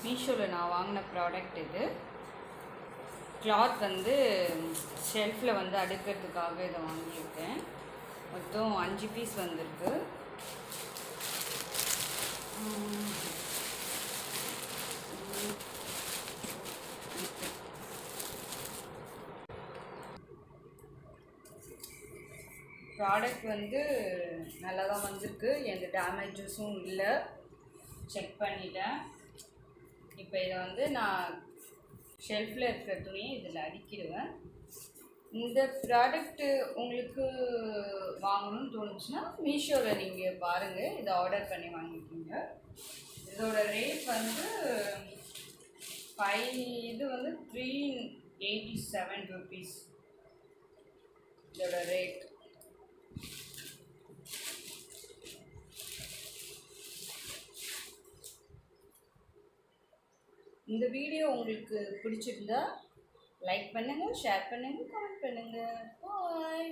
மீஷோவில் நான் வாங்கின ப்ராடக்ட் இது. கிளாத் வந்து ஷெல்ஃபில் வந்து அடுக்கிறதுக்காக இதை வாங்கியிருக்கேன். மொத்தம் 5 பீஸ் வந்திருக்கு. ப்ராடக்ட் வந்து நல்லா தான் வந்திருக்கு. எந்த டேமேஜஸும் இல்லை. செக் பண்ணிட்டேன். இப்போ இதை வந்து நான் ஷெல்ஃபில் இருக்கிற துணியை இதில் அடுக்கிடுவேன். இந்த ப்ராடக்ட்டு உங்களுக்கு வாங்கணும்னு தோணுச்சுன்னா மீஷோவில் நீங்கள் பாருங்கள், இதை ஆர்டர் பண்ணி வாங்கிக்கிங்க. இதோட ரேட் வந்து இது வந்து 387 ருபீஸ் இதோட ரேட். இந்த வீடியோ உங்களுக்கு பிடிச்சிருந்தா லைக் பண்ணுங்கள், ஷேர் பண்ணுங்கள், கமெண்ட் பண்ணுங்கள். பாய்.